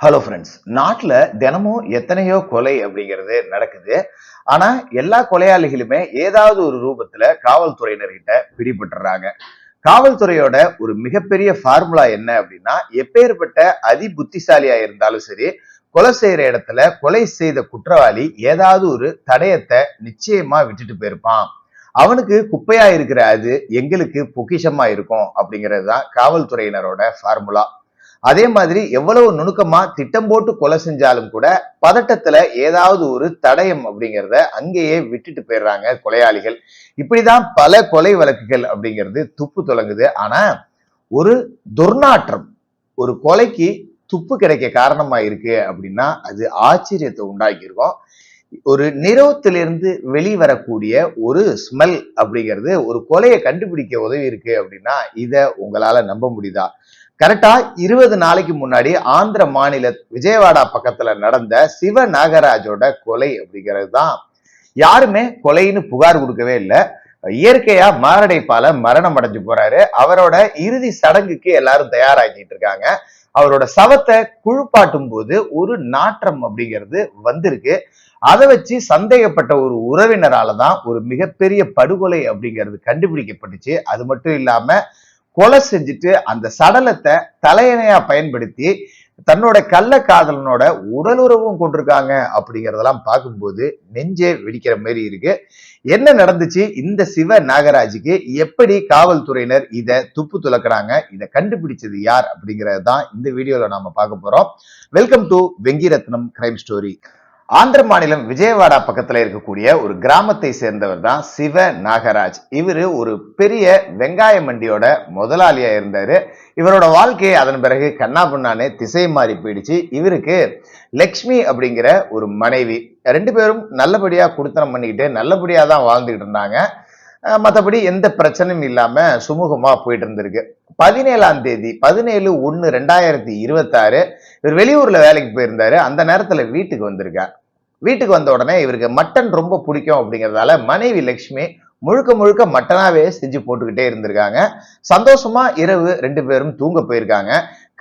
Hello friends. நாட்டுல தினமும் எத்தனையோ கொலை அப்படிங்கிறது நடக்குது. ஆனா எல்லா கொலையாளிகளுமே ஏதாவது ஒரு ரூபத்துல காவல்துறையினர்கிட்ட பிடிபட்டுறாங்க. காவல்துறையோட ஒரு மிகப்பெரிய ஃபார்முலா என்ன அப்படின்னா, எப்பேற்பட்ட அதி புத்திசாலியா இருந்தாலும் சரி, கொலை செய்யற இடத்துல கொலை செய்த குற்றவாளி ஏதாவது ஒரு தடயத்தை நிச்சயமா விட்டுட்டு போயிருப்பான். அவனுக்கு குப்பையா இருக்கிற அது எங்களுக்கு பொக்கிஷமா இருக்கும் அப்படிங்கிறது தான் காவல்துறையினரோட ஃபார்முலா. அதே மாதிரி எவ்வளவு நுணுக்கமா திட்டம் போட்டு கொலை செஞ்சாலும் கூட பதட்டத்துல ஏதாவது ஒரு தடயம் அப்படிங்கிறத அங்கேயே விட்டுட்டு போயிடுறாங்க கொலையாளிகள். இப்படிதான் பல கொலை வழக்குகள் அப்படிங்கிறது துப்பு தொடங்குது. ஆனா ஒரு துர்நாற்றம் ஒரு கொலைக்கு துப்பு கிடைக்க காரணமா இருக்கு அப்படின்னா அது ஆச்சரியத்தை உண்டாக்கி இருக்கும். ஒரு நிறவத்திலிருந்து வெளிவரக்கூடிய ஒரு ஸ்மெல் அப்படிங்கிறது ஒரு கொலையை கண்டுபிடிக்க உதவி இருக்கு அப்படின்னா இத உங்களால நம்ப முடியுதா? கரெக்டா 20 நாளைக்கு முன்னாடி ஆந்திர மாநில விஜயவாடா பக்கத்துல நடந்த சிவ நாகராஜோட கொலை அப்படிங்கிறது தான். யாருமே கொலைன்னு புகார் கொடுக்கவே இல்லை. இயற்கையா மாரடைப்பால மரணம் அடைஞ்சு போறாரு. அவரோட இறுதி சடங்குக்கு எல்லாரும் தயாராகிட்டு இருக்காங்க. அவரோட சவத்தை குழுப்பாட்டும் போது ஒரு நாற்றம் அப்படிங்கிறது வந்திருக்கு. அதை வச்சு சந்தேகப்பட்ட ஒரு உறவினராலதான் ஒரு மிகப்பெரிய படுகொலை அப்படிங்கிறது கண்டுபிடிக்கப்பட்டுச்சு. அது மட்டும் இல்லாம கொலை செஞ்சுட்டு அந்த சடலத்தை தலையணையா பயன்படுத்தி தன்னோட கள்ளக்காதலனோட உடலுறவும் கொண்டிருக்காங்க அப்படிங்கறதெல்லாம் பார்க்கும்போது நெஞ்சே வெடிக்கிற மாதிரி இருக்கு. என்ன நடந்துச்சு இந்த சிவ நாகராஜுக்கு? எப்படி காவல்துறையினர் இதை துப்பு துலக்குறாங்க? இதை கண்டுபிடிச்சது யார் அப்படிங்கறது தான் இந்த வீடியோல நாம பார்க்க போறோம். Welcome to Vengiratnam crime story. Andhra மாநிலம் விஜயவாடா பக்கத்துல இருக்கக்கூடிய ஒரு கிராமத்தை சேர்ந்தவர் தான் சிவ நாகராஜ். இவரு ஒரு பெரிய வெங்காய மண்டியோட முதலாளியா இருந்தாரு. இவரோட வாழ்க்கையை அதன் பிறகு கண்ணாபுண்ணானே திசை மாறி போயிடுச்சு. இவருக்கு லக்ஷ்மி அப்படிங்கிற ஒரு மனைவி. 2 பேரும் நல்லபடியா குடுத்தனம் பண்ணிக்கிட்டு நல்லபடியா தான் வாழ்ந்துகிட்டு இருந்தாங்க. மற்றபடி எந்த பிரச்சனையும் இல்லாம சுமூகமா போயிட்டு இருந்திருக்கு. 17ஆம் தேதி 17/1/2026 இவர் வெளியூர்ல வேலைக்கு போயிருந்தாரு. அந்த நேரத்துல வீட்டுக்கு வந்திருக்கார். வீட்டுக்கு வந்த உடனே இவருக்கு மட்டன் ரொம்ப பிடிக்கும் அப்படிங்கறதால மனைவி லட்சுமி முழுக்க முழுக்க மட்டனாவே செஞ்சு போட்டுக்கிட்டே இருந்திருக்காங்க. சந்தோஷமா இரவு 2 பேரும் தூங்க போயிருக்காங்க.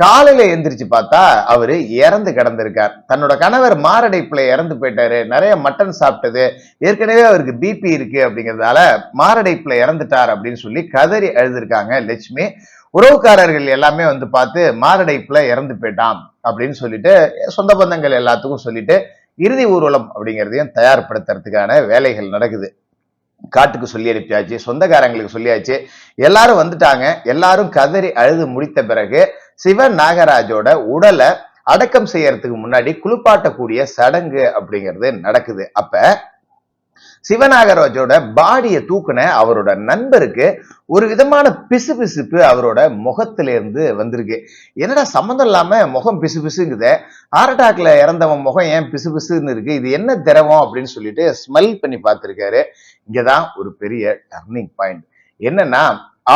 காலையில எந்திரிச்சு பார்த்தா அவரு இறந்து கிடந்திருக்கார். தன்னோட கணவர் மாரடைப்புல இறந்து போயிட்டாரு, நிறைய மட்டன் சாப்பிட்டது, ஏற்கனவே அவருக்கு பிபி இருக்கு அப்படிங்கிறதால மாரடைப்புல இறந்துட்டார் அப்படின்னு சொல்லி கதறி அழுதுருக்காங்க லட்சுமி. உறவுக்காரர்கள் எல்லாமே வந்து பார்த்து மாரடைப்புல இறந்து போயிட்டான் அப்படின்னு சொல்லிட்டு சொந்த பந்தங்கள் எல்லாத்துக்கும் சொல்லிட்டு இறுதி ஊர்வலம் அப்படிங்கிறதையும் தயார்படுத்துறதுக்கான வேலைகள் நடக்குது. காட்டுக்கு சொல்லி அனுப்பியாச்சு, சொந்தக்காரங்களுக்கு சொல்லியாச்சு, எல்லாரும் வந்துட்டாங்க. எல்லாரும் கதறி அழுது முடித்த பிறகு சிவன் நாகராஜோட உடலை அடக்கம் செய்யறதுக்கு முன்னாடி குளிப்பாட்டக்கூடிய சடங்கு அப்படிங்கிறது நடக்குது. அப்ப சிவநாகராஜோட பாடியை தூக்குன அவரோட நண்பருக்கு ஒரு விதமான பிசுபிசுப்பு அவரோட முகத்தில இருந்து வந்திருக்கு. என்னடா சம்மந்தம் இல்லாம முகம் பிசுபிசுங்குத, ஹார்ட் அட்டாக்ல இறந்தவன் முகம் ஏன் பிசுபிசுன்னு இருக்கு, இது என்ன திரவம் அப்படின்னு சொல்லிட்டு ஸ்மெல் பண்ணி பார்த்திருக்காரு. இங்கதான் ஒரு பெரிய டர்னிங் பாயிண்ட். என்னன்னா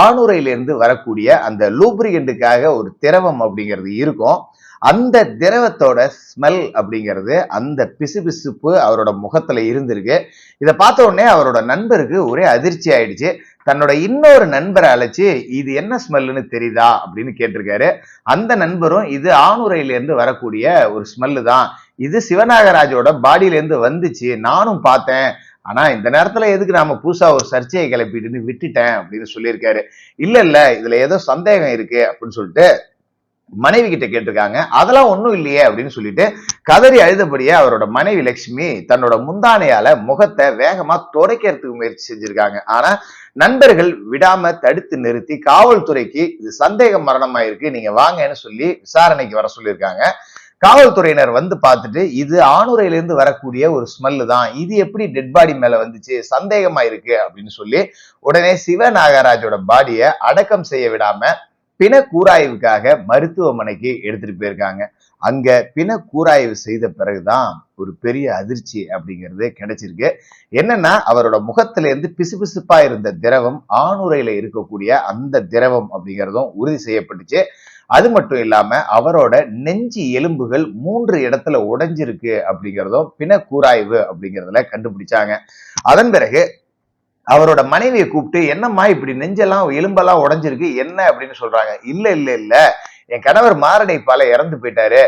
ஆணுரையிலிருந்து வரக்கூடிய அந்த லூப்ரிகண்டுக்காக ஒரு திரவம் அப்படிங்கிறது இருக்கும். அந்த திரவத்தோட ஸ்மெல் அப்படிங்கிறது அந்த பிசுபிசுப்பு அவரோட முகத்துல இருந்திருக்கு. இதை பார்த்த உடனே அவரோட நண்பருக்கு ஒரே அதிர்ச்சி ஆயிடுச்சு. தன்னோட இன்னொரு நண்பரை அழைச்சு இது என்ன ஸ்மெல்லுன்னு தெரியுதா அப்படின்னு கேட்டிருக்காரு. அந்த நண்பரும் இது ஆணுரையில இருந்து வரக்கூடிய ஒரு ஸ்மெல்லு தான், இது சிவநாகராஜோட பாடியில இருந்து வந்துச்சு, நானும் பார்த்தேன், ஆனா இந்த நேரத்துல எதுக்கு நாம புதுசா ஒரு சர்ச்சையை கிளப்பிட்டுன்னு விட்டுட்டேன் அப்படின்னு சொல்லியிருக்காரு. இல்ல இதுல ஏதோ சந்தேகம் இருக்கு அப்படின்னு சொல்லிட்டு மனைவி கிட்ட கேட்டிருக்காங்க. அதெல்லாம் ஒண்ணும் இல்லையே அப்படின்னு சொல்லிட்டு கதறி அழுதபடியே அவரோட மனைவி லட்சுமி தன்னோட முந்தானையால முகத்தை வேகமா துடைக்கிறதுக்கு முயற்சி செஞ்சிருக்காங்க. ஆனா நண்பர்கள் விடாம தடுத்து நிறுத்தி காவல்துறைக்கு இது சந்தேக மரணமாயிருக்கு, நீங்க வாங்கன்னு சொல்லி விசாரணைக்கு வர சொல்லியிருக்காங்க. காவல்துறையினர் வந்து பார்த்துட்டு இது ஆணுரையிலிருந்து வரக்கூடிய ஒரு ஸ்மெல்லு தான், இது எப்படி டெட் பாடி மேல வந்துச்சு, சந்தேகமா இருக்கு அப்படின்னு சொல்லி உடனே சிவ நாகராஜோட பாடியை அடக்கம் செய்ய விடாம பிண கூராய்வுக்காக மருத்துவமனைக்கு எடுத்துட்டு போயிருக்காங்க. அங்க பிண கூராய்வு செய்த பிறகுதான் ஒரு பெரிய அதிர்ச்சி அப்படிங்கிறது கிடைச்சிருக்கு. என்னன்னா அவரோட முகத்தில இருந்து பிசுபிசுப்பா இருந்த திரவம் ஆணுரையில இருக்கக்கூடிய அந்த திரவம் அப்படிங்கிறதும் உறுதி செய்யப்பட்டுச்சு. அது மட்டும் இல்லாம அவரோட நெஞ்சு எலும்புகள் 3 இடத்துல உடைஞ்சிருக்கு அப்படிங்கிறதும் பிண கூராய்வு அப்படிங்கிறதுல கண்டுபிடிச்சாங்க. அதன் பிறகு அவரோட மனைவியை கூப்பிட்டு என்னம்மா இப்படி நெஞ்செல்லாம் எலும்பெல்லாம் உடைஞ்சிருக்கு என்ன அப்படின்னு சொல்றாங்க. இல்ல என் கணவர் மாரடைப்பால இறந்து போயிட்டாரு,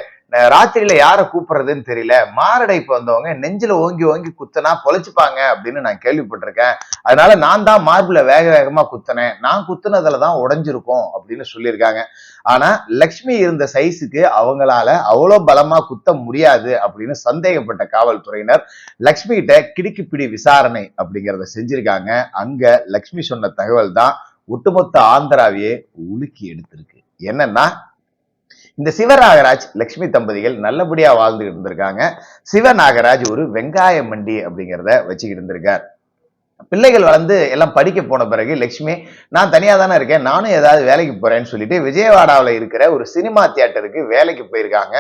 ராத்திரியில யார கூப்பிடுறதுன்னு தெரியல, மாரடைப்பு வந்தவங்க நெஞ்சில ஓங்கி ஓங்கி குத்துனா பொழைச்சுப்பாங்க அப்படின்னு நான் கேள்விப்பட்டிருக்கேன். அதனால நான் தான் மார்பிள வேக வேகமா குத்தினேன், நான் குத்துனதுலதான் உடைஞ்சிருக்கும் அப்படின்னு சொல்லியிருக்காங்க. ஆனா லக்ஷ்மி இருந்த சைஸுக்கு அவங்களால அவ்வளவு பலமா குத்த முடியாது அப்படின்னு சந்தேகப்பட்ட காவல்துறையினர் லக்ஷ்மி கிட்ட கிடுக்கிப்பிடி விசாரணை அப்படிங்கறத செஞ்சிருக்காங்க. அங்க லக்ஷ்மி சொன்ன தகவல் தான் ஒட்டுமொத்த ஆந்திராவையே உலுக்கி எடுத்திருக்கு. என்னன்னா, இந்த சிவநாகராஜ் லட்சுமி தம்பதிகள் நல்லபடியா வாழ்ந்துகிட்டு இருந்திருக்காங்க. சிவநாகராஜ் ஒரு வெங்காய மண்டி அப்படிங்கிறத வச்சுக்கிட்டு இருந்திருக்கார். பிள்ளைகள் வளர்ந்து எல்லாம் படிக்க போன பிறகு லட்சுமி, நான் தனியா தானே இருக்கேன், நானும் ஏதாவது வேலைக்கு போறேன்னு சொல்லிட்டு விஜயவாடாவில் இருக்கிற ஒரு சினிமா தியேட்டருக்கு வேலைக்கு போயிருக்காங்க.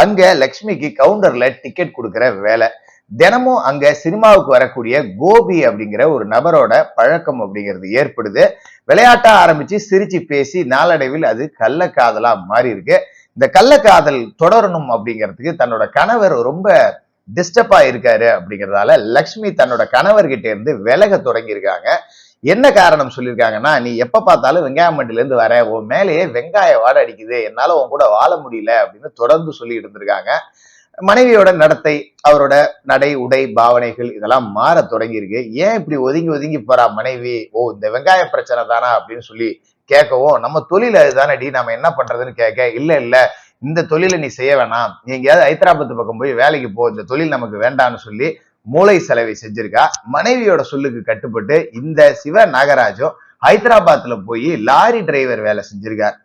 அங்க லட்சுமிக்கு கவுண்டர்ல டிக்கெட் கொடுக்கிற வேலை. தினமும் அங்க சினிமாவுக்கு வரக்கூடிய கோபி அப்படிங்கிற ஒரு நபரோட பழக்கம் அப்படிங்கிறது ஏற்படுது. விளையாட்டா ஆரம்பிச்சு சிரிச்சு பேசி நாளடைவில் அது கள்ளக்காதலா மாறி இருக்கு. இந்த கள்ளக்காதல் தொடரணும் அப்படிங்கிறதுக்கு தன்னோட கணவர் ரொம்ப டிஸ்டர்பா இருக்காரு அப்படிங்கறதால லக்ஷ்மி தன்னோட கணவர்கிட்ட இருந்து விலக தொடங்கி இருக்காங்க. என்ன காரணம் சொல்லியிருக்காங்கன்னா, நீ எப்ப பார்த்தாலும் வெங்காய மண்டில இருந்து வர, உன் மேலேயே வெங்காய வாடை அடிக்குது, என்னால உன் கூட வாழ முடியல அப்படின்னு தொடர்ந்து சொல்லிட்டு இருந்திருக்காங்க. மனைவியோட நடத்தை, அவரோட நடை உடை பாவனைகள் இதெல்லாம் மாற தொடங்கி இருக்கு. ஏன் இப்படி ஒதுங்கி ஒதுங்கி போறா மனைவி, ஓ இந்த வெங்காய பிரச்சனை தானா அப்படின்னு சொல்லி கேட்கவும், நம்ம தொழில் அதுதானடி, நம்ம என்ன பண்றதுன்னு கேட்க, இல்ல இல்ல இந்த தொழிலை நீ செய்ய வேணாம், நீ எங்கேயாவது ஹைதராபாத் பக்கம் போய் வேலைக்கு போ, இந்த தொழில் நமக்கு வேண்டாம்னு சொல்லி மூளை செலவை செஞ்சிருக்கா. மனைவியோட சொல்லுக்கு கட்டுப்பட்டு இந்த சிவ நாகராஜும் ஹைதராபாத்ல போய் லாரி டிரைவர் வேலை செஞ்சிருக்கார்.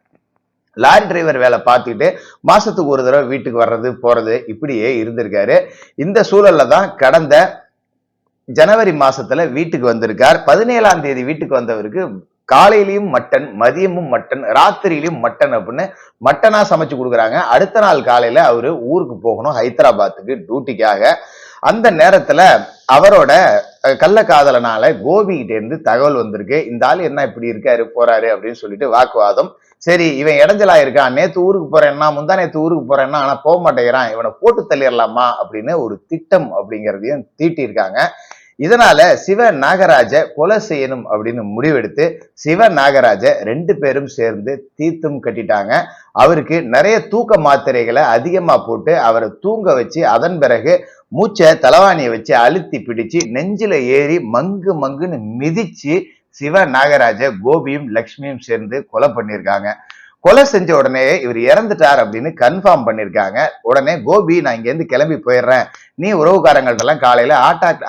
லாரி டிரைவர் வேலை பார்த்துட்டு மாசத்துக்கு ஒரு தடவை வீட்டுக்கு வர்றது போறது இப்படியே இருந்திருக்காரு. இந்த சூழல்ல தான் கடந்த ஜனவரி மாசத்துல வீட்டுக்கு வந்திருக்கார். 17ஆம் தேதி வீட்டுக்கு வந்தவருக்கு காலையிலயும் மட்டன், மதியமும் மட்டன், ராத்திரியிலும் மட்டன் அப்படின்னு மட்டனா சமைச்சு கொடுக்குறாங்க. அடுத்த நாள் காலையில அவரு ஊருக்கு போகணும், ஹைதராபாத்துக்கு டியூட்டிக்காக. அந்த நேரத்துல அவரோட கள்ளக்காதலனால கோபி கிட்ட இருந்து தகவல் வந்திருக்கு. இந்த ஆள் என்ன இப்படி இருக்காரு போறாரு அப்படின்னு சொல்லிட்டு வாக்குவாதம். சரி இவன் இடைஞ்சலா இருக்கான், நேத்து ஊருக்கு போறேன்னா, முந்தா நேத்து ஊருக்கு போறேன்னா, ஆனா போக மாட்டேங்கிறான், இவனை போட்டு தள்ளிடலாமா அப்படின்னு ஒரு திட்டம் அப்படிங்கிறதையும் தீட்டி இருக்காங்க. இதனால சிவ நாகராஜ கொலை செய்யணும் அப்படின்னு முடிவெடுத்து சிவ நாகராஜ 2 பேரும் சேர்ந்து தீர்த்தம் கட்டிட்டாங்க. அவருக்கு நிறைய தூக்க மாத்திரைகளை அதிகமா போட்டு அவரை தூங்க வச்சு அதன் பிறகு மூச்சை தலவாணியை வச்சு அழுத்தி பிடிச்சு நெஞ்சில ஏறி மங்கு மங்குன்னு மிதிச்சு சிவ நாகராஜ கோபியும் லக்ஷ்மியும் சேர்ந்து கொலை பண்ணிருக்காங்க. கொலை செஞ்ச உடனே இவர் இறந்துட்டார் அப்படின்னு கன்ஃபார்ம் பண்ணிருக்காங்க. உடனே கோபி, நான் இங்க இருந்து கிளம்பி போயிடுறேன், நீ உறவுக்காரங்கள்ட்ட எல்லாம் காலையில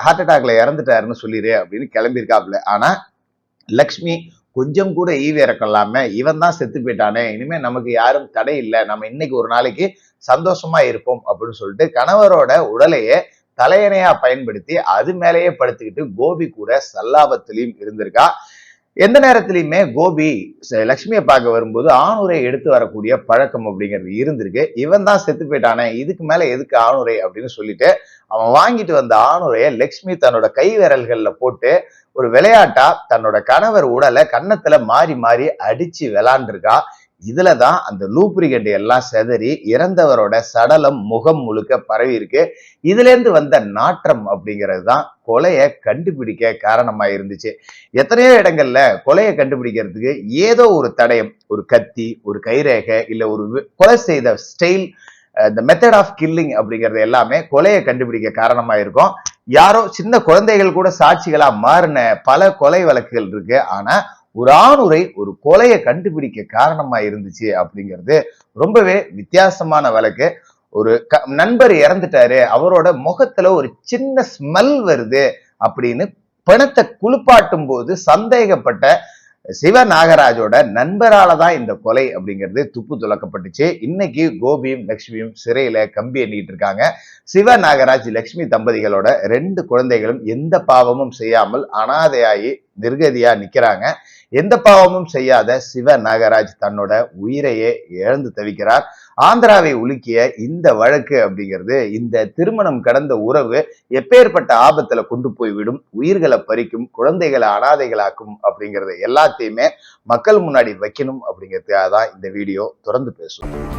ஹார்ட் அட்டாக்ல இறந்துட்டாருன்னு சொல்லிடு அப்படின்னு கிளம்பியிருக்காப்ல. ஆனா லக்ஷ்மி கொஞ்சம் கூட ஈவி இறக்கம் இல்லாம, இவன் தான் செத்து போயிட்டானே, இனிமே நமக்கு யாரும் தடை இல்லை, நம்ம இன்னைக்கு ஒரு நாளைக்கு சந்தோஷமா இருப்போம் அப்படின்னு சொல்லிட்டு கணவரோட உடலையே தலையணையா பயன்படுத்தி அது மேலேயே படுத்துக்கிட்டு கோபி கூட சல்லாபத்திலையும் இருந்திருக்கா. எந்த நேரத்திலையுமே கோபி லட்சுமியை பார்க்க வரும்போது ஆணுரை எடுத்து வரக்கூடிய பழக்கம் அப்படிங்கிறது இருந்திருக்கு. இவன் தான் செத்து போயிட்டானே, இதுக்கு மேல எதுக்கு ஆணுரை அப்படின்னு சொல்லிட்டு அவன் வாங்கிட்டு வந்த ஆணுரைய லட்சுமி தன்னோட கை விரல்கள்ல போட்டு ஒரு விளையாட்டா தன்னோட கணவர் உடலை கன்னத்துல மாறி மாறி அடிச்சு விளாண்டுருக்கா. இதுலதான் அந்த லூப்ரிகண்ட் எல்லாம் செதறி இறந்தவரோட சடலம் முகம் முழுக்க பரவி இருக்கு. இதுல இருந்து வந்த நாற்றம் அப்படிங்கிறது தான் கொலையை கண்டுபிடிக்க காரணமா இருந்துச்சு. எத்தனையோ இடங்கள்ல கொலையை கண்டுபிடிக்கிறதுக்கு ஏதோ ஒரு தடயம், ஒரு கத்தி, ஒரு கைரேகை, இல்ல ஒரு கொலை செய்த ஸ்டைல், இந்த மெத்தட் ஆஃப் கில்லிங் அப்படிங்கிறது எல்லாமே கொலையை கண்டுபிடிக்க காரணமா இருக்கும். யாரோ சின்ன குழந்தைகள் கூட சாட்சிகளா மாறின பல கொலை வழக்குகள் இருக்கு. ஆனா ஒரு ஆணுரை ஒரு கொலையை கண்டுபிடிக்க காரணமா இருந்துச்சு அப்படிங்கிறது ரொம்பவே வித்தியாசமான வழக்கு. ஒரு நண்பர் இறந்துட்டாரு, அவரோட முகத்துல ஒரு சின்ன ஸ்மெல் வருது அப்படின்னு பிணத்தை குளிப்பாட்டும் போது சந்தேகப்பட்ட சிவ நாகராஜோட நண்பரால தான் இந்த கொலை அப்படிங்கிறது துப்பு துலக்கப்பட்டுச்சு. இன்னைக்கு கோபியும் லட்சுமியும் சிறையில கம்பி எண்ணிட்டு இருக்காங்க. சிவ நாகராஜ் லட்சுமி தம்பதிகளோட 2 குழந்தைகளும் எந்த பாவமும் செய்யாமல் அனாதையாகி நிர்கதியா நிக்கிறாங்க. எந்த பாவமும் செய்யாத சிவ நாகராஜ் தன்னோட உயிரையே இழந்து தவிக்கிறார். ஆந்திராவை உலுக்கிய இந்த வழக்கு அப்படிங்கிறது, இந்த திருமணம் கடந்த உறவு எப்பேற்பட்ட ஆபத்துல கொண்டு போய் விடும், உயிர்களை பறிக்கும், குழந்தைகளை அனாதைகளாக்கும் அப்படிங்கறத எல்லாத்தையுமே மக்கள் முன்னாடி வைக்கணும் அப்படிங்கிறதுக்காக தான் இந்த வீடியோ தொடர்ந்து பேசும்.